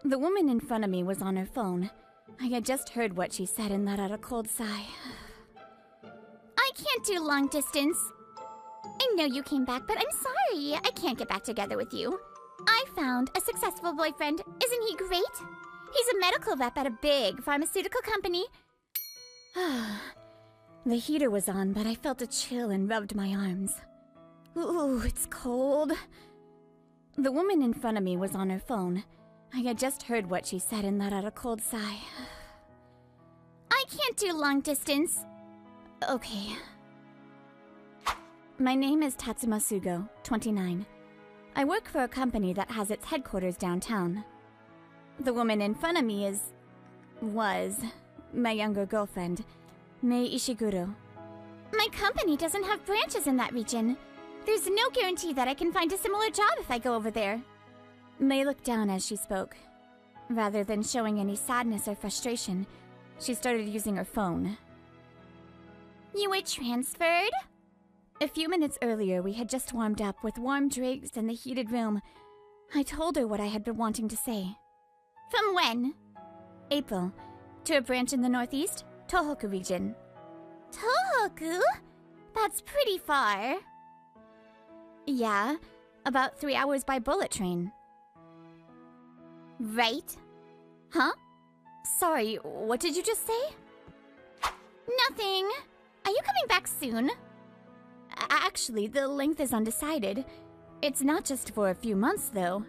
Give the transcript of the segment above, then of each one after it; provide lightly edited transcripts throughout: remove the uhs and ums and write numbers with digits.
The woman in front of me was on her phone. I had just heard what she said and let out a cold sigh. I can't do long distance. I know you came back, but I'm sorry. I can't get back together with you. I found a successful boyfriend. Isn't he great? He's a medical rep at a big pharmaceutical company. The heater was on, but I felt a chill and rubbed my arms. Ooh, it's cold. The woman in front of me was on her phone. I had just heard what she said and let out a cold sigh. I can't do long distance. Okay. My name is Tatsuma Sugo, 29. I work for a company that has its headquarters downtown. The woman in front of me was my younger girlfriend, Mei Ishiguro. My company doesn't have branches in that region. There's no guarantee that I can find a similar job if I go over there. Mei looked down as she spoke. Rather than showing any sadness or frustration, she started using her phone. You were transferred? A few minutes earlier, we had just warmed up with warm drinks in the heated room. I told her what I had been wanting to say. From when? April. To a branch in the northeast, Tohoku region. Tohoku? That's pretty far. Yeah, about 3 hours by bullet train. Right? Huh? Sorry, what did you just say? Nothing. Are you coming back soon? Actually, the length is undecided. It's not just for a few months, though.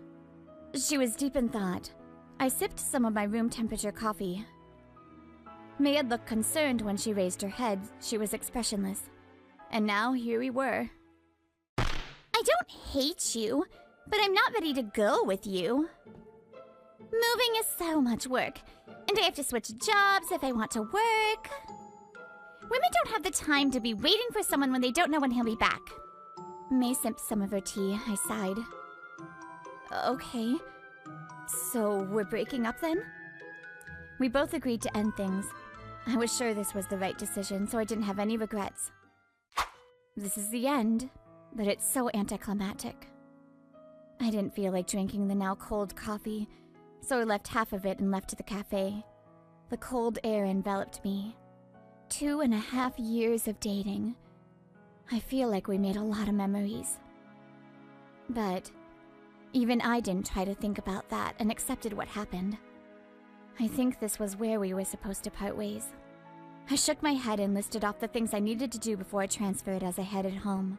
She was deep in thought. I sipped some of my room temperature coffee. Mei had looked concerned when she raised her head. She was expressionless. And now here we were. I don't hate you, but I'm not ready to go with you. Moving is so much work, and I have to switch jobs if I want to work. Women don't have the time to be waiting for someone when they don't know when he'll be back. Mei sipped some of her tea. I sighed. Okay. So we're breaking up then? We both agreed to end things. I was sure this was the right decision, so I didn't have any regrets. This is the end, but it's so anticlimactic. I didn't feel like drinking the now cold coffee, so I left half of it and left to the cafe. The cold air enveloped me. 2.5 years of dating. I feel like we made a lot of memories. But even I didn't try to think about that and accepted what happened. I think this was where we were supposed to part ways. I shook my head and listed off the things I needed to do before I transferred as I headed home.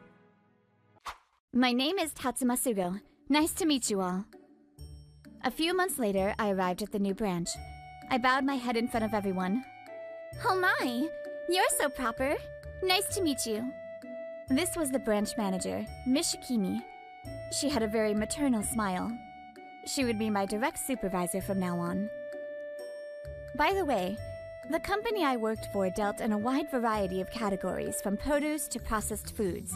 My name is Tatsuma Sugo. Nice to meet you all. A few months later, I arrived at the new branch. I bowed my head in front of everyone. Oh my, you're so proper. Nice to meet you. This was the branch manager, Miss Shikimi. She had a very maternal smile. She would be my direct supervisor from now on. By the way, the company I worked for dealt in a wide variety of categories, from produce to processed foods.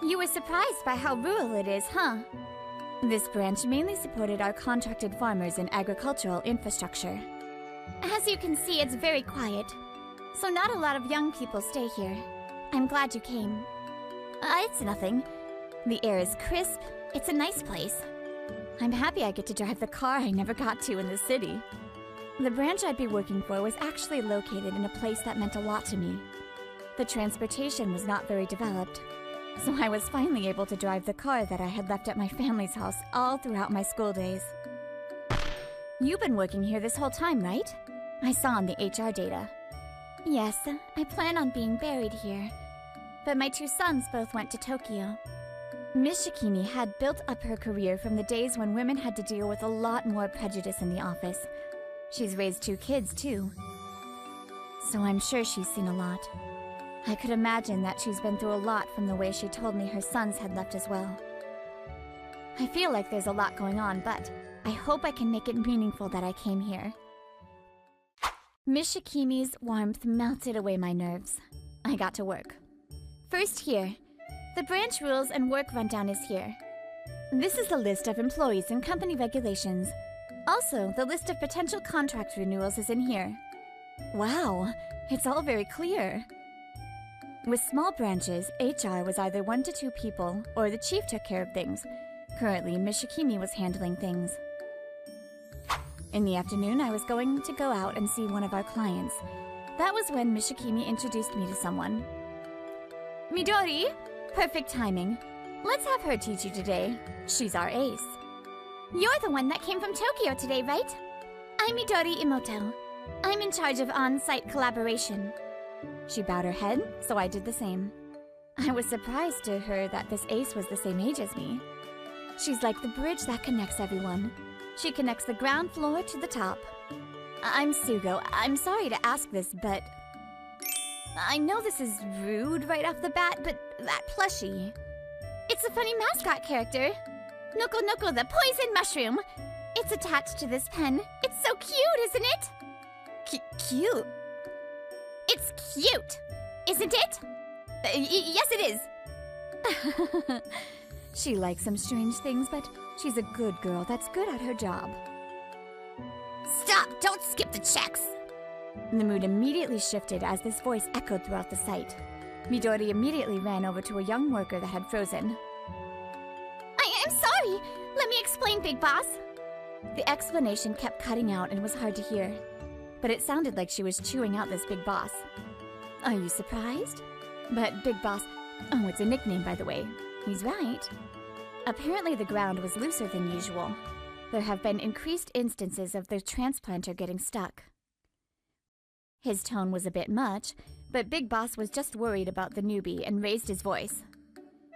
You were surprised by how rural it is, huh? This branch mainly supported our contracted farmers in agricultural infrastructure. As you can see, it's very quiet, so not a lot of young people stay here. I'm glad you came. It's nothing. The air is crisp. It's a nice place. I'm happy I get to drive the car I never got to in the city. The branch I'd be working for was actually located in a place that meant a lot to me. The transportation was not very developed, so I was finally able to drive the car that I had left at my family's house all throughout my school days. You've been working here this whole time, right? I saw on the HR data. Yes, I plan on being buried here, but my 2 sons both went to Tokyo. Miss Shikimi had built up her career from the days when women had to deal with a lot more prejudice in the office. She's raised 2 kids, too. So I'm sure she's seen a lot. I could imagine that she's been through a lot from the way she told me her sons had left as well. I feel like there's a lot going on, but I hope I can make it meaningful that I came here. Miss Shikimi's warmth melted away my nerves. I got to work. First here. The branch rules and work rundown is here. This is the list of employees and company regulations. Also, the list of potential contract renewals is in here. Wow, it's all very clear. With small branches, HR was either 1 to 2 people, or the chief took care of things. Currently, Miss Shikimi was handling things. In the afternoon, I was going to go out and see one of our clients. That was when Mishikimi introduced me to someone. Midori! Perfect timing. Let's have her teach you today. She's our ace. You're the one that came from Tokyo today, right? I'm Midori Imoto. I'm in charge of on-site collaboration. She bowed her head, so I did the same. I was surprised to her that this ace was the same age as me. She's like the bridge that connects everyone. She connects the ground floor to the top. I'm Sugo. I'm sorry to ask this, but I know this is rude right off the bat, but that plushie. It's a funny mascot character. Noko Noko the poison mushroom. It's attached to this pen. It's so cute, isn't it? Cute? It's cute, isn't it? Yes, it is. She likes some strange things, but she's a good girl that's good at her job. Stop! Don't skip the checks! The mood immediately shifted as this voice echoed throughout the site. Midori immediately ran over to a young worker that had frozen. I'm sorry! Let me explain, Big Boss. The explanation kept cutting out and was hard to hear, but it sounded like she was chewing out this Big Boss. Are you surprised? But Big Boss... Oh, it's a nickname, by the way. He's right. Apparently the ground was looser than usual. There have been increased instances of the transplanter getting stuck. His tone was a bit much, but Big Boss was just worried about the newbie and raised his voice.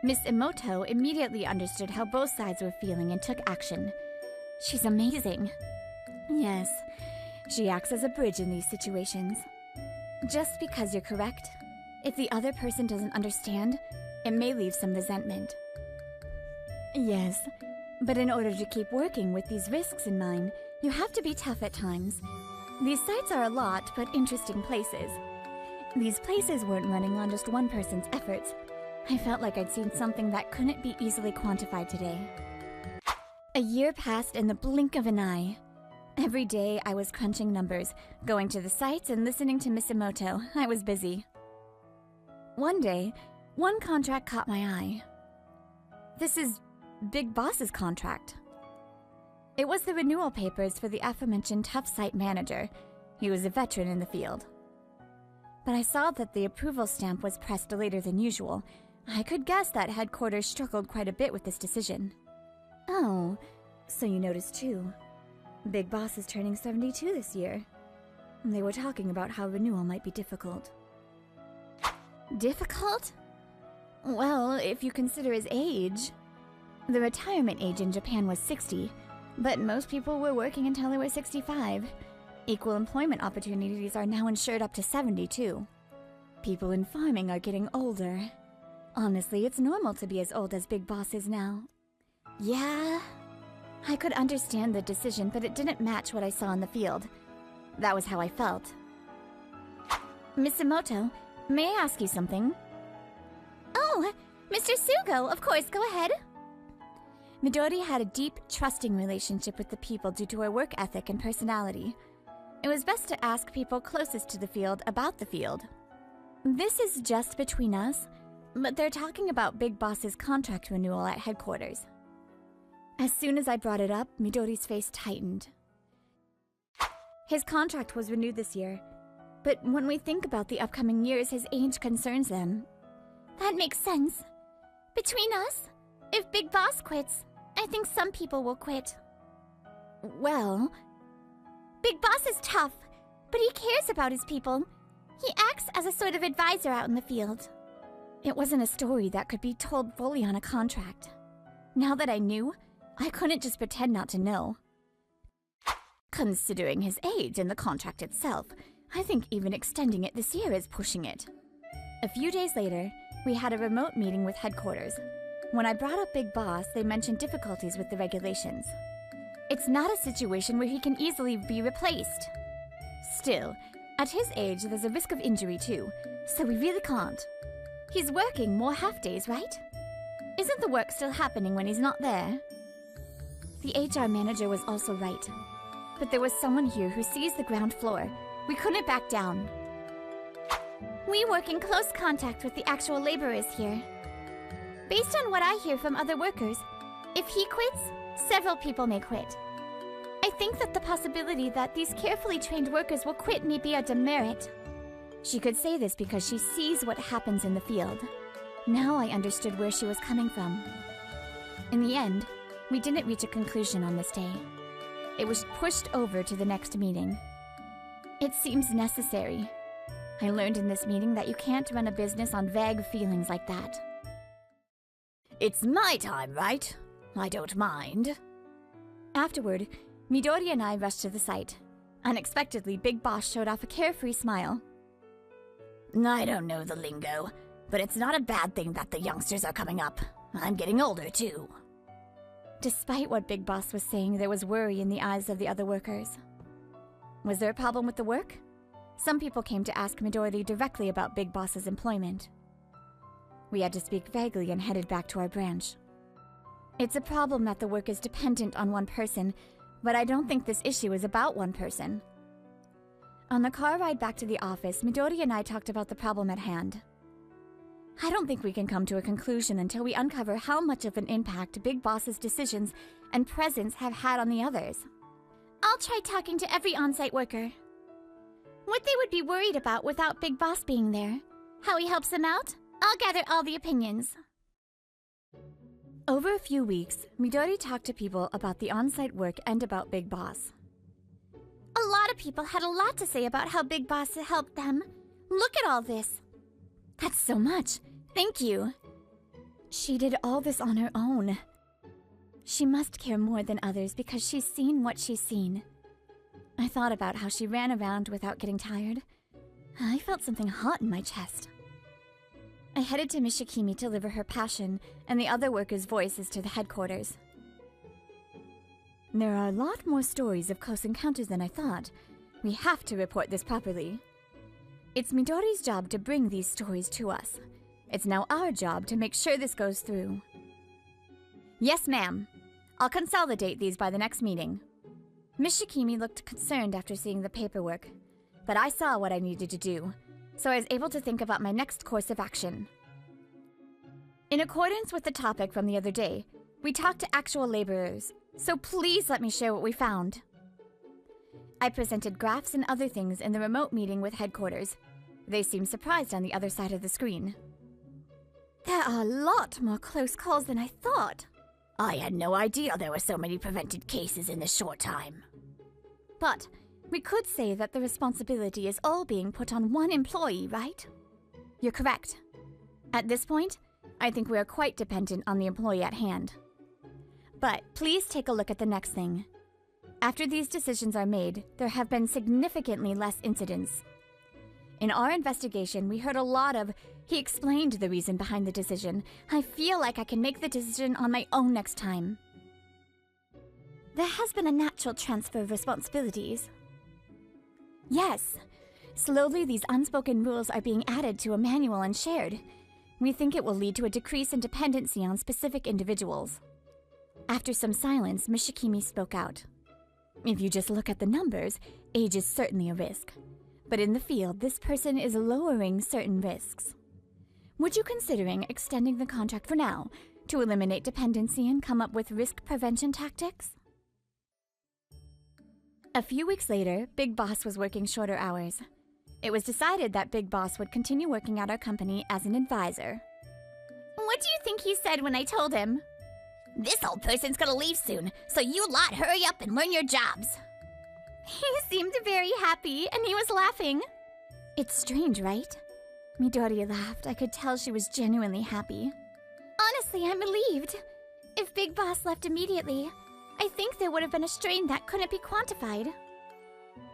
Miss Imoto immediately understood how both sides were feeling and took action. She's amazing. Yes, she acts as a bridge in these situations. Just because you're correct, if the other person doesn't understand, it may leave some resentment. Yes, but in order to keep working with these risks in mind, you have to be tough at times. These sites are a lot, but interesting places. These places weren't running on just one person's efforts. I felt like I'd seen something that couldn't be easily quantified today. A year passed in the blink of an eye. Every day I was crunching numbers, going to the sites and listening to Miss Imoto. I was busy. One day, one contract caught my eye. This is Big Boss's contract. It was the renewal papers for the aforementioned tough site manager. He was a veteran in the field. But I saw that the approval stamp was pressed later than usual. I could guess that headquarters struggled quite a bit with this decision. Oh, so you noticed too. Big Boss is turning 72 this year. They were talking about how renewal might be difficult. Difficult? Well, if you consider his age. The retirement age in Japan was 60, but most people were working until they were 65. Equal employment opportunities are now ensured up to 72. People in farming are getting older. Honestly, it's normal to be as old as Big Boss is now. Yeah, I could understand the decision, but it didn't match what I saw in the field. That was how I felt. Miss Imoto, may I ask you something? Oh, Mr. Sugo, of course, go ahead. Midori had a deep, trusting relationship with the people due to her work ethic and personality. It was best to ask people closest to the field about the field. This is just between us, but they're talking about Big Boss's contract renewal at headquarters. As soon as I brought it up, Midori's face tightened. His contract was renewed this year, but when we think about the upcoming years, his age concerns them. That makes sense. Between us, if Big Boss quits, I think some people will quit. Well, Big Boss is tough, but he cares about his people. He acts as a sort of advisor out in the field. It wasn't a story that could be told fully on a contract. Now that I knew, I couldn't just pretend not to know. Considering his age and the contract itself, I think even extending it this year is pushing it. A few days later, we had a remote meeting with headquarters. When I brought up Big Boss, they mentioned difficulties with the regulations. It's not a situation where he can easily be replaced. Still, at his age, there's a risk of injury too, so we really can't. He's working more half-days, right? Isn't the work still happening when he's not there? The HR manager was also right. But there was someone here who sees the ground floor. We couldn't back down. We work in close contact with the actual laborers here. Based on what I hear from other workers, if he quits, several people may quit. I I think that the possibility that these carefully trained workers will quit may be a demerit. She could say this because she sees what happens in the field. Now I understood where she was coming from. In the end, we didn't reach a conclusion on this day. It was pushed over to the next meeting. It seems necessary. I learned in this meeting that you can't run a business on vague feelings like that. It's my time, right? I don't mind. Afterward, Midori and I rushed to the site. Unexpectedly, Big Boss showed off a carefree smile. I don't know the lingo, but it's not a bad thing that the youngsters are coming up. I'm getting older, too. Despite what Big Boss was saying, there was worry in the eyes of the other workers. Was there a problem with the work? Some people came to ask Midori directly about Big Boss's employment. We had to speak vaguely and headed back to our branch. It's a problem that the work is dependent on one person, but I don't think this issue is about one person. On the car ride back to the office, Midori and I talked about the problem at hand. I don't think we can come to a conclusion until we uncover how much of an impact Big Boss's decisions and presence have had on the others. I'll try talking to every on-site worker. What they would be worried about without Big Boss being there. How he helps them out. I'll gather all the opinions. Over a few weeks, Midori talked to people about the on-site work and about Big Boss. A lot of people had a lot to say about how Big Boss helped them. Look at all this. That's so much. Thank you. She did all this on her own. She must care more than others because she's seen what she's seen. I thought about how she ran around without getting tired. I felt something hot in my chest. I headed to Mishikimi to deliver her passion and the other workers' voices to the headquarters. There are a lot more stories of close encounters than I thought. We have to report this properly. It's Midori's job to bring these stories to us. It's now our job to make sure this goes through. Yes, ma'am. I'll consolidate these by the next meeting. Miss Shikimi looked concerned after seeing the paperwork, but I saw what I needed to do, so I was able to think about my next course of action. In accordance with the topic from the other day, we talked to actual laborers, so please let me share what we found. I presented graphs and other things in the remote meeting with headquarters. They seemed surprised on the other side of the screen. There are a lot more close calls than I thought. I had no idea there were so many prevented cases in this short time. But we could say that the responsibility is all being put on one employee, right? You're correct. At this point, I think we are quite dependent on the employee at hand. But please take a look at the next thing. After these decisions are made, there have been significantly less incidents. In our investigation, we heard a lot of, "He explained the reason behind the decision. I feel like I can make the decision on my own next time." There has been a natural transfer of responsibilities. Yes. Slowly, these unspoken rules are being added to a manual and shared. We think it will lead to a decrease in dependency on specific individuals. After some silence, Mishikimi spoke out. If you just look at the numbers, age is certainly a risk. But in the field, this person is lowering certain risks. Would you considering extending the contract for now to eliminate dependency and come up with risk prevention tactics? A few weeks later, Big Boss was working shorter hours. It was decided that Big Boss would continue working at our company as an advisor. What do you think he said when I told him? This old person's gonna leave soon, so you lot hurry up and learn your jobs. He seemed very happy, and he was laughing. It's strange, right? Midori laughed. I could tell she was genuinely happy. Honestly, I'm relieved. If Big Boss left immediately, I think there would have been a strain that couldn't be quantified.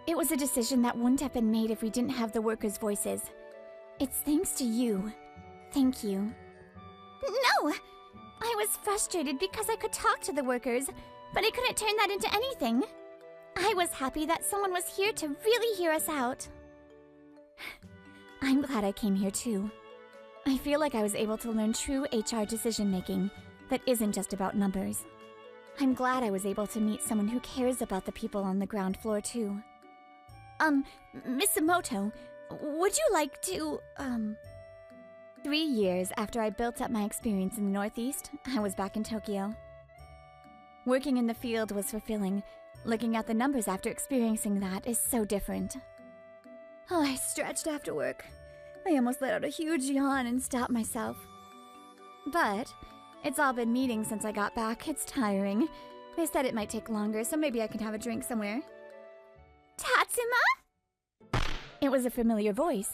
It was a decision that wouldn't have been made if we didn't have the workers' voices. It's thanks to you. Thank you. No! I was frustrated because I could talk to the workers, but I couldn't turn that into anything. I was happy that someone was here to really hear us out. I'm glad I came here too. I feel like I was able to learn true HR decision-making that isn't just about numbers. I'm glad I was able to meet someone who cares about the people on the ground floor too. Miss Emoto, would you like to, 3 years after I built up my experience in the Northeast, I was back in Tokyo. Working in the field was fulfilling. Looking at the numbers after experiencing that is so different. Oh, I stretched after work. I almost let out a huge yawn and stopped myself. But it's all been meetings since I got back. It's tiring. They said it might take longer, so maybe I can have a drink somewhere. Tatsuma? It was a familiar voice.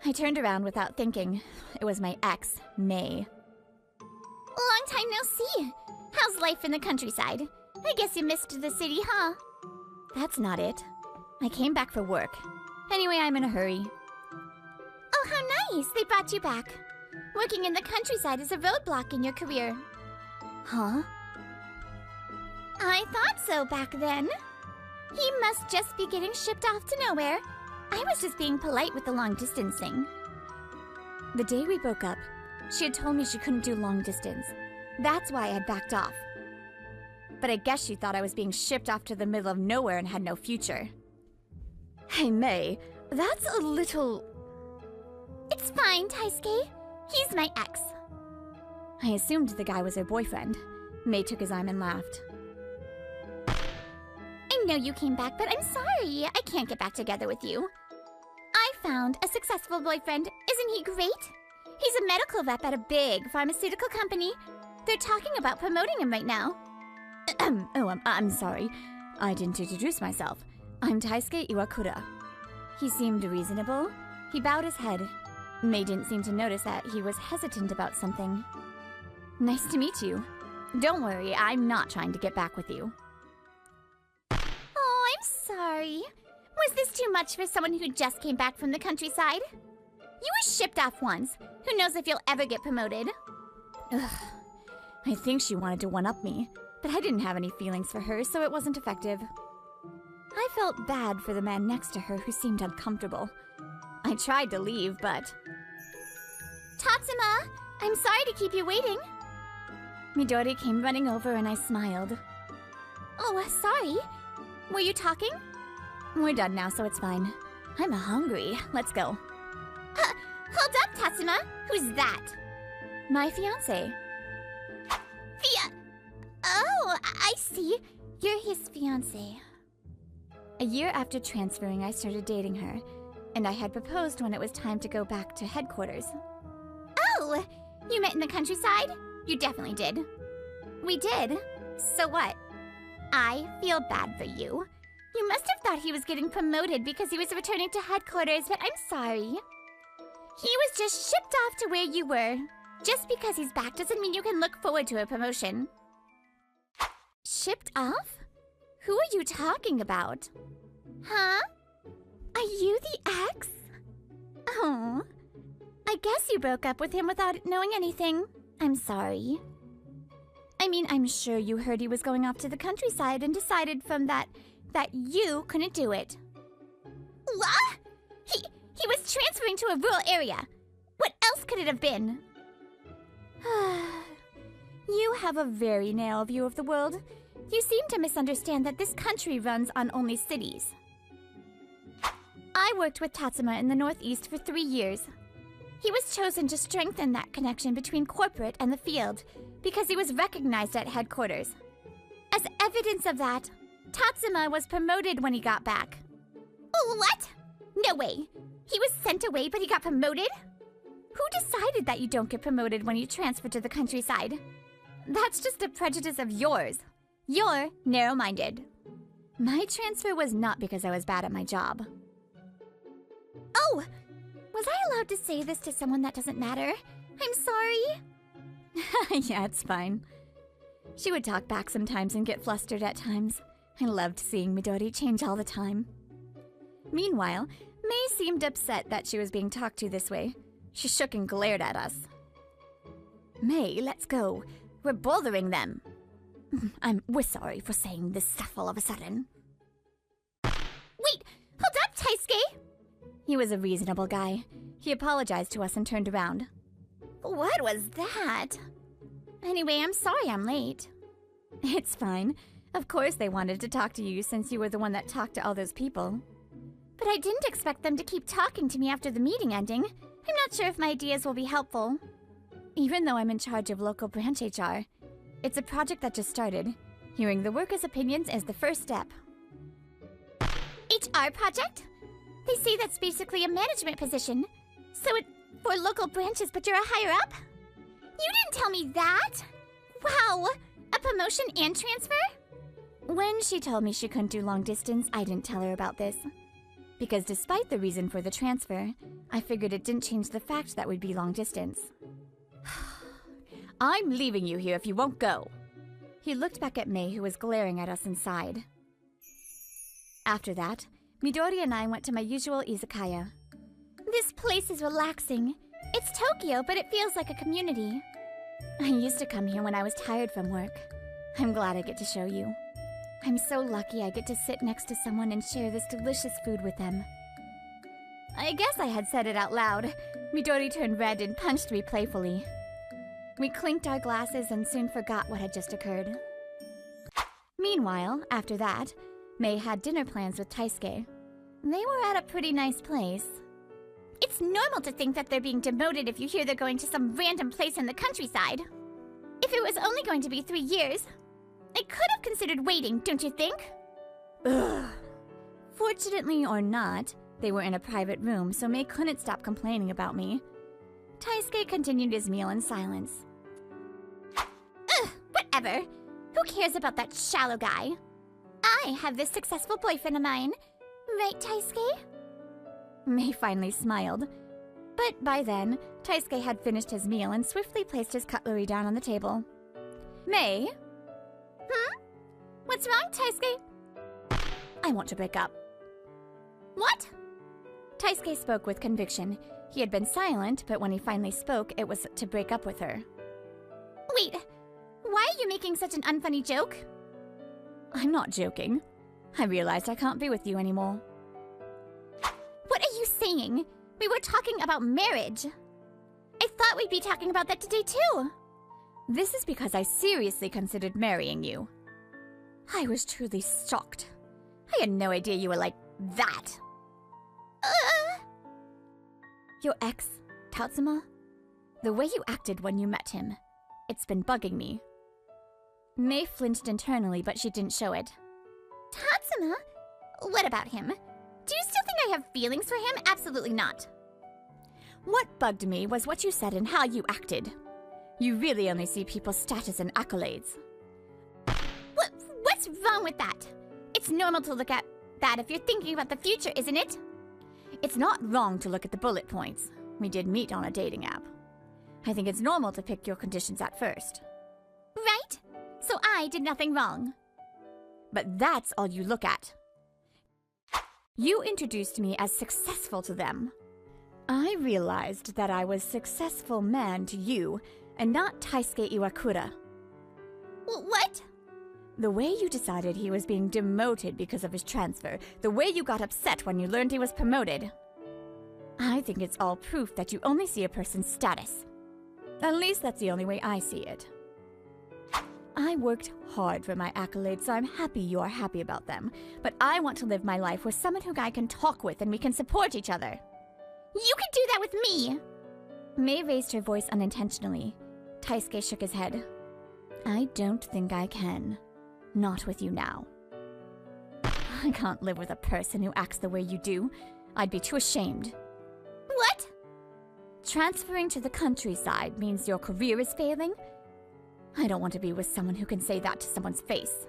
I turned around without thinking. It was my ex, May. Long time no see. How's life in the countryside? I guess you missed the city, huh? That's not it. I came back for work. Anyway, I'm in a hurry. Oh, how nice! They brought you back. Working in the countryside is a roadblock in your career. Huh? I thought so back then. He must just be getting shipped off to nowhere. I was just being polite with the long distance thing. The day we broke up, she had told me she couldn't do long distance. That's why I had backed off. But I guess she thought I was being shipped off to the middle of nowhere and had no future. Hey, May, that's a little... It's fine, Taisuke. He's my ex. I assumed the guy was her boyfriend. May took his arm and laughed. I know you came back, but I'm sorry. I can't get back together with you. I found a successful boyfriend. Isn't he great? He's a medical rep at a big pharmaceutical company. They're talking about promoting him right now. I'm sorry. I didn't introduce myself. I'm Taisuke Iwakura. He seemed reasonable. He bowed his head. May didn't seem to notice that he was hesitant about something. Nice to meet you. Don't worry, I'm not trying to get back with you. Oh, I'm sorry. Was this too much for someone who just came back from the countryside? You were shipped off once. Who knows if you'll ever get promoted? Ugh. I think she wanted to one-up me, but I didn't have any feelings for her, so it wasn't effective. I felt bad for the man next to her who seemed uncomfortable. I tried to leave, but... Tatsuma, I'm sorry to keep you waiting. Midori came running over and I smiled. Oh, sorry. Were you talking? We're done now, so it's fine. I'm hungry. Let's go. Hold up, Tatsuma. Who's that? My fiancé. Oh, I see. You're his fiancé. A year after transferring, I started dating her, and I had proposed when it was time to go back to headquarters. Oh, you met in the countryside? You definitely did. We did? So what? I feel bad for you. You must have thought he was getting promoted because he was returning to headquarters, but I'm sorry. He was just shipped off to where you were. Just because he's back doesn't mean you can look forward to a promotion. Shipped off? Who are you talking about? Huh? Are you the ex? Oh, I guess you broke up with him without knowing anything. I'm sorry. I mean, I'm sure you heard he was going off to the countryside and decided from that you couldn't do it. What? He was transferring to a rural area. What else could it have been? You have a very narrow view of the world. You seem to misunderstand that this country runs on only cities. I worked with Tatsuma in the Northeast for 3 years. He was chosen to strengthen that connection between corporate and the field because he was recognized at headquarters. As evidence of that, Tatsuma was promoted when he got back. What? No way. He was sent away, but he got promoted? Who decided that you don't get promoted when you transfer to the countryside? That's just a prejudice of yours. You're narrow-minded. My transfer was not because I was bad at my job. Oh! Was I allowed to say this to someone that doesn't matter? I'm sorry. Yeah, it's fine. She would talk back sometimes and get flustered at times. I loved seeing Midori change all the time. Meanwhile, May seemed upset that she was being talked to this way. She shook and glared at us. May, let's go. We're bothering them. We're sorry for saying this stuff all of a sudden. Wait, hold up, Taisuke! He was a reasonable guy. He apologized to us and turned around. What was that? Anyway, I'm sorry I'm late. It's fine. Of course they wanted to talk to you since you were the one that talked to all those people. But I didn't expect them to keep talking to me after the meeting ending. I'm not sure if my ideas will be helpful. Even though I'm in charge of local branch HR, it's a project that just started. Hearing the workers' opinions is the first step. HR project? They say that's basically a management position. So it for local branches, but you're a higher up? You didn't tell me that! Wow! A promotion and transfer? When she told me she couldn't do long distance, I didn't tell her about this. Because despite the reason for the transfer, I figured it didn't change the fact that we'd be long distance. I'm leaving you here if you won't go. He looked back at Mei, who was glaring at us inside. After that, Midori and I went to my usual izakaya. This place is relaxing. It's Tokyo, but it feels like a community. I used to come here when I was tired from work. I'm glad I get to show you. I'm so lucky I get to sit next to someone and share this delicious food with them. I guess I had said it out loud. Midori turned red and punched me playfully. We clinked our glasses and soon forgot what had just occurred. Meanwhile, after that, Mei had dinner plans with Taisuke. They were at a pretty nice place. It's normal to think that they're being demoted if you hear they're going to some random place in the countryside. If it was only going to be 3 years, I could have considered waiting, don't you think? Ugh. Fortunately or not, they were in a private room, so Mei couldn't stop complaining about me. Taisuke continued his meal in silence. Ugh, whatever. Who cares about that shallow guy? I have this successful boyfriend of mine. Right, Taisuke? Mei finally smiled. But by then, Taisuke had finished his meal and swiftly placed his cutlery down on the table. Mei? What's wrong, Taisuke? I want to break up. What? Taisuke spoke with conviction. He had been silent, but when he finally spoke, it was to break up with her. Wait, why are you making such an unfunny joke? I'm not joking. I realized I can't be with you anymore. What are you saying? We were talking about marriage. I thought we'd be talking about that today too. This is because I seriously considered marrying you. I was truly shocked. I had no idea you were like that. Your ex, Tatsuma? The way you acted when you met him, it's been bugging me. Mei flinched internally, but she didn't show it. Tatsuma? What about him? Do you still think I have feelings for him? Absolutely not. What bugged me was what you said and how you acted. You really only see people's status and accolades. What's wrong with that? It's normal to look at that if you're thinking about the future, isn't it? It's not wrong to look at the bullet points. We did meet on a dating app. I think it's normal to pick your conditions at first. Right? So I did nothing wrong. But that's all you look at. You introduced me as successful to them. I realized that I was successful man to you and not Taisuke Iwakura. What? The way you decided he was being demoted because of his transfer, the way you got upset when you learned he was promoted. I think it's all proof that you only see a person's status. At least that's the only way I see it. I worked hard for my accolades, so I'm happy you are happy about them. But I want to live my life with someone who I can talk with and we can support each other. You can do that with me! Mei raised her voice unintentionally. Taisuke shook his head. I don't think I can. Not with you now. I can't live with a person who acts the way you do. I'd be too ashamed. What? Transferring to the countryside means your career is failing? I don't want to be with someone who can say that to someone's face.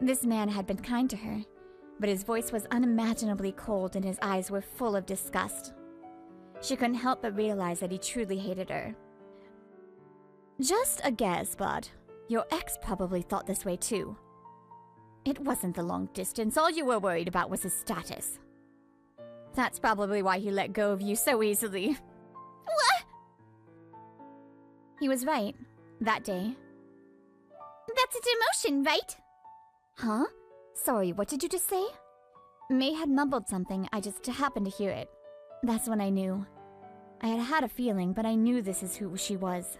This man had been kind to her, but his voice was unimaginably cold and his eyes were full of disgust. She couldn't help but realize that he truly hated her. Just a guess, bud. Your ex probably thought this way too. It wasn't the long distance. All you were worried about was his status. That's probably why he let go of you so easily. What? He was right. That day. That's a demotion, right? Huh? Sorry, what did you just say? Mei had mumbled something. I just happened to hear it. That's when I knew. I had had a feeling, but I knew this is who she was.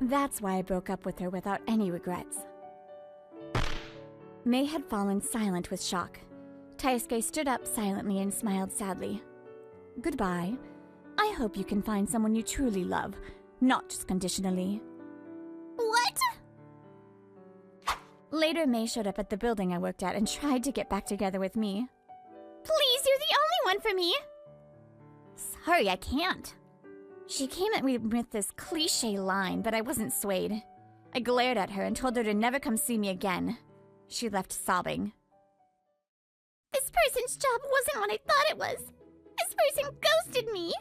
That's why I broke up with her without any regrets. Mei had fallen silent with shock. Taisuke stood up silently and smiled sadly. Goodbye. I hope you can find someone you truly love, not just conditionally. What? Later, May showed up at the building I worked at and tried to get back together with me. Please, you're the only one for me. Sorry, I can't. She came at me with this cliche line, but I wasn't swayed. I glared at her and told her to never come see me again. She left sobbing. This person's job wasn't what I thought it was. This person ghosted me.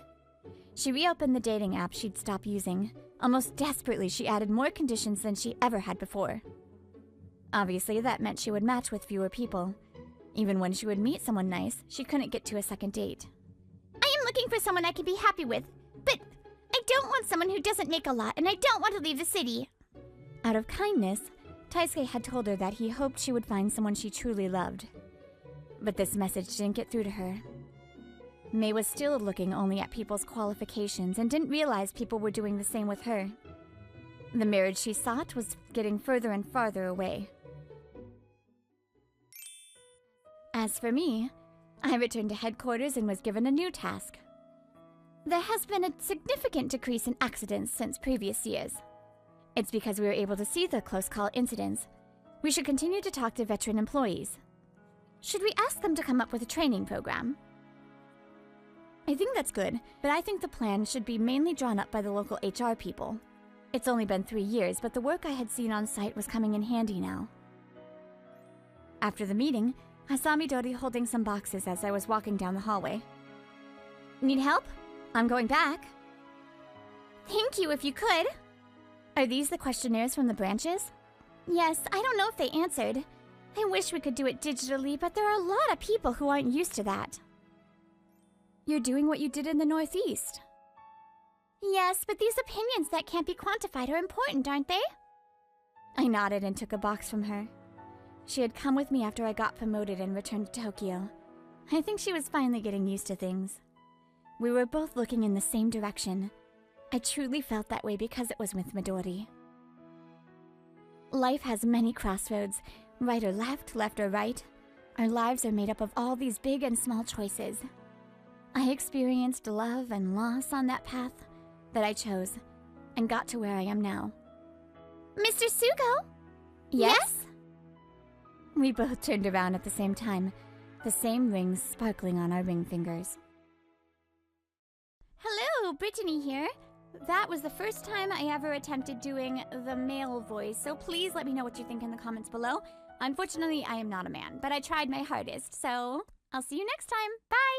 She reopened the dating app she'd stopped using. Almost desperately, she added more conditions than she ever had before. Obviously, that meant she would match with fewer people. Even when she would meet someone nice, she couldn't get to a second date. I am looking for someone I can be happy with, but I don't want someone who doesn't make a lot, and I don't want to leave the city. Out of kindness, Taisuke had told her that he hoped she would find someone she truly loved. But this message didn't get through to her. May was still looking only at people's qualifications and didn't realize people were doing the same with her. The marriage she sought was getting further and farther away. As for me, I returned to headquarters and was given a new task. There has been a significant decrease in accidents since previous years. It's because we were able to see the close call incidents. We should continue to talk to veteran employees. Should we ask them to come up with a training program? I think that's good, but I think the plan should be mainly drawn up by the local HR people. It's only been 3 years, but the work I had seen on site was coming in handy now. After the meeting, I saw Midori holding some boxes as I was walking down the hallway. Need help? I'm going back. Thank you if you could. Are these the questionnaires from the branches? Yes, I don't know if they answered. I wish we could do it digitally, but there are a lot of people who aren't used to that. You're doing what you did in the Northeast. Yes, but these opinions that can't be quantified are important, aren't they? I nodded and took a box from her. She had come with me after I got promoted and returned to Tokyo. I think she was finally getting used to things. We were both looking in the same direction. I truly felt that way because it was with Midori. Life has many crossroads, right or left, left or right. Our lives are made up of all these big and small choices. I experienced love and loss on that path that I chose, and got to where I am now. Mr. Sugo? Yes? We both turned around at the same time, the same rings sparkling on our ring fingers. Hello, Brittany here. That was the first time I ever attempted doing the male voice, so please let me know what you think in the comments below. Unfortunately, I am not a man, but I tried my hardest, so I'll see you next time. Bye!